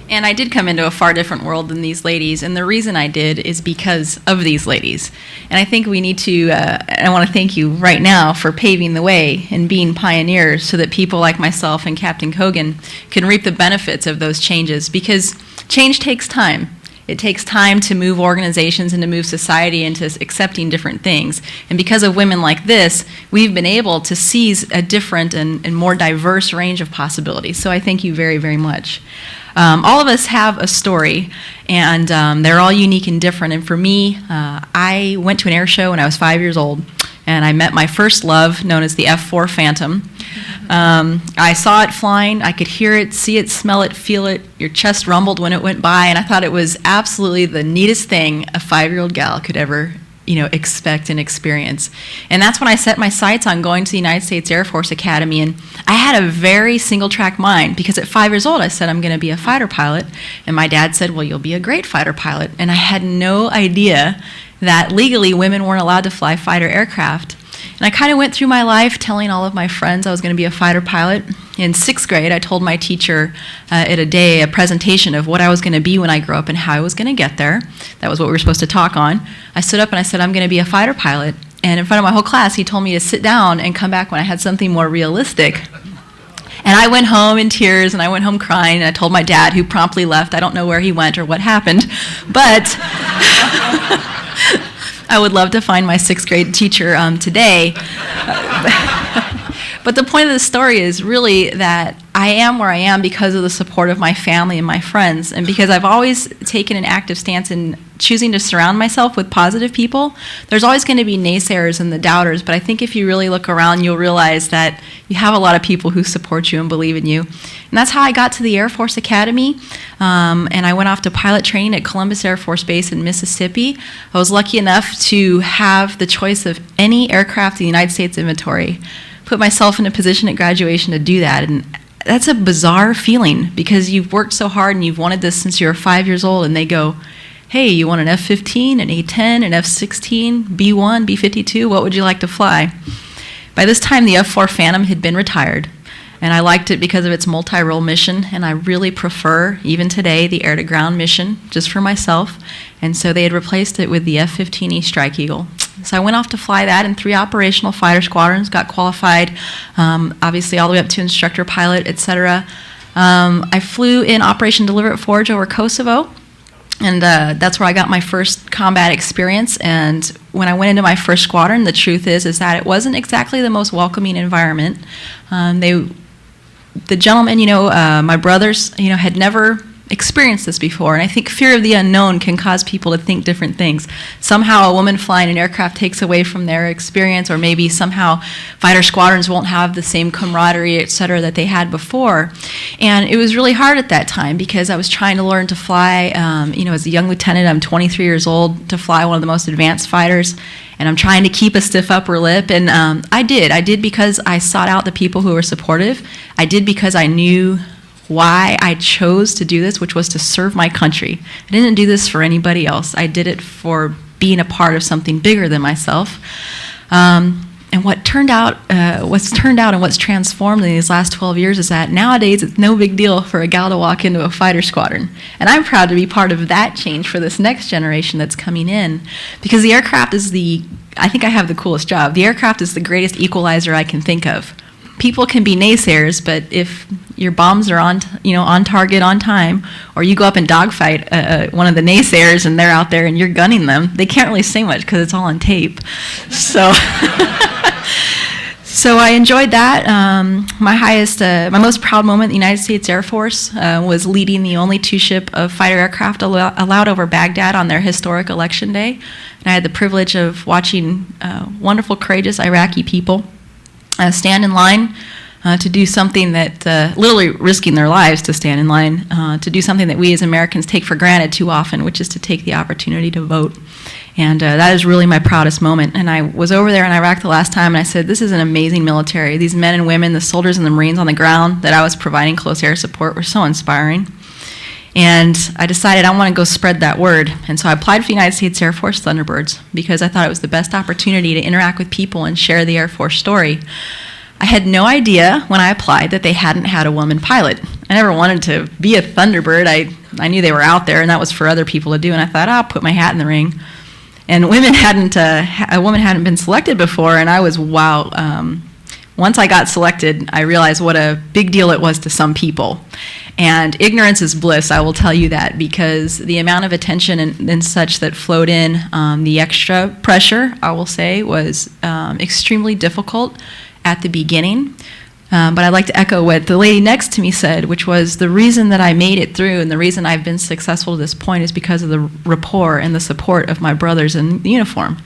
And I did come into a far different world than these ladies, and the reason I did is because of these ladies. And I think we need to, I want to thank you right now for paving the way and being pioneers so that people like myself and Captain Cogan can reap the benefits of those changes, because change takes time. It takes time to move organizations and to move society into accepting different things. And because of women like this, we've been able to seize a different and more diverse range of possibilities. So I thank you very, very much. All of us have a story, and they're all unique and different. And for me, I went to an air show when I was 5 years old, and I met my first love, known as the F-4 Phantom. I saw it flying. I could hear it, see it, smell it, feel it. Your chest rumbled when it went by, and I thought it was absolutely the neatest thing a 5-year-old gal could ever expect and experience. And that's when I set my sights on going to the United States Air Force Academy. And I had a very single-track mind, because at 5 years old I said I'm going to be a fighter pilot. And my dad said, well, you'll be a great fighter pilot. And I had no idea that legally women weren't allowed to fly fighter aircraft. And I kind of went through my life telling all of my friends I was going to be a fighter pilot. In 6th grade, I told my teacher at a presentation of what I was going to be when I grew up and how I was going to get there. That was what we were supposed to talk on. I stood up and I said, I'm going to be a fighter pilot. And in front of my whole class, he told me to sit down and come back when I had something more realistic. And I went home in tears, and I went home crying, and I told my dad, who promptly left. I don't know where he went or what happened, but I would love to find my 6th grade teacher today. But the point of the story is really that I am where I am because of the support of my family and my friends, and because I've always taken an active stance in choosing to surround myself with positive people. There's always going to be naysayers and the doubters, but I think if you really look around, you'll realize that you have a lot of people who support you and believe in you. And that's how I got to the Air Force Academy, and I went off to pilot training at Columbus Air Force Base in Mississippi. I was lucky enough to have the choice of any aircraft in the United States inventory. Put myself in a position at graduation to do that, and that's a bizarre feeling, because you've worked so hard and you've wanted this since you were 5 years old, and they go, hey, you want an F-15, an A-10, an F-16, B-1, B-52, what would you like to fly? By this time, the F-4 Phantom had been retired, and I liked it because of its multi-role mission, and I really prefer, even today, the air-to-ground mission, just for myself, and so they had replaced it with the F-15E Strike Eagle. So I went off to fly that in 3 operational fighter squadrons, got qualified, obviously all the way up to instructor pilot, etc. I flew in Operation Deliberate Forge over Kosovo, and that's where I got my first combat experience. And when I went into my first squadron, the truth is that it wasn't exactly the most welcoming environment. The gentlemen, my brothers, had never experienced this before, and I think fear of the unknown can cause people to think different things. Somehow a woman flying an aircraft takes away from their experience, or maybe somehow fighter squadrons won't have the same camaraderie, etc., that they had before. And it was really hard at that time, because I was trying to learn to fly, as a young lieutenant, I'm 23 years old, to fly one of the most advanced fighters, and I'm trying to keep a stiff upper lip, and I did because I sought out the people who were supportive. I did because I knew why I chose to do this, which was to serve my country. I didn't do this for anybody else. I did it for being a part of something bigger than myself. And what's turned out and what's transformed in these last 12 years is that nowadays it's no big deal for a gal to walk into a fighter squadron. And I'm proud to be part of that change for this next generation that's coming in, because the aircraft is I think I have the coolest job. The aircraft is the greatest equalizer I can think of. People can be naysayers, but if your bombs are on target, on time, or you go up and dogfight one of the naysayers and they're out there and you're gunning them, they can't really say much because it's all on tape. So, so I enjoyed that. My most proud moment in the United States Air Force was leading the only 2-ship of fighter aircraft allowed over Baghdad on their historic election day. And I had the privilege of watching wonderful, courageous Iraqi people stand in line to do something that, literally risking their lives to stand in line, to do something that we as Americans take for granted too often, which is to take the opportunity to vote. And that is really my proudest moment. And I was over there in Iraq the last time, and I said, this is an amazing military. These men and women, the soldiers and the Marines on the ground that I was providing close air support, were so inspiring. And I decided I want to go spread that word. And so I applied for the United States Air Force Thunderbirds, because I thought it was the best opportunity to interact with people and share the Air Force story. I had no idea when I applied that they hadn't had a woman pilot. I never wanted to be a Thunderbird. I knew they were out there, and that was for other people to do, and I thought, I'll put my hat in the ring. And a woman hadn't been selected before, and I was, wow. Once I got selected, I realized what a big deal it was to some people. And ignorance is bliss, I will tell you that, because the amount of attention and such that flowed in, the extra pressure, I will say, was extremely difficult at the beginning. But I'd like to echo what the lady next to me said, which was the reason that I made it through and the reason I've been successful to this point is because of the rapport and the support of my brothers in uniform.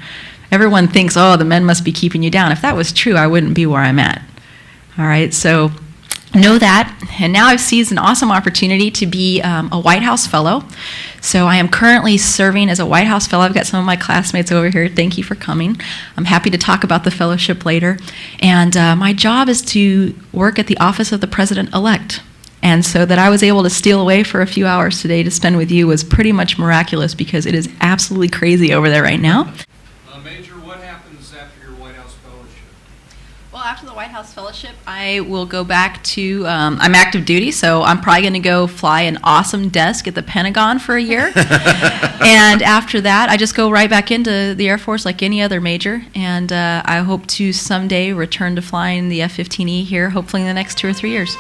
Everyone thinks, oh, the men must be keeping you down. If that was true, I wouldn't be where I'm at. All right, so know that. And now I've seized an awesome opportunity to be a White House Fellow. So I am currently serving as a White House Fellow. I've got some of my classmates over here. Thank you for coming. I'm happy to talk about the fellowship later. And my job is to work at the office of the President-elect. And so that I was able to steal away for a few hours today to spend with you was pretty much miraculous because it is absolutely crazy over there right now. Major, what happens after your White House Fellowship? Well, after the White House Fellowship, I will go back to, I'm active duty, so I'm probably going to go fly an awesome desk at the Pentagon for a year. And after that, I just go right back into the Air Force like any other major. And I hope to someday return to flying the F-15E here, hopefully in the next 2 or 3 years.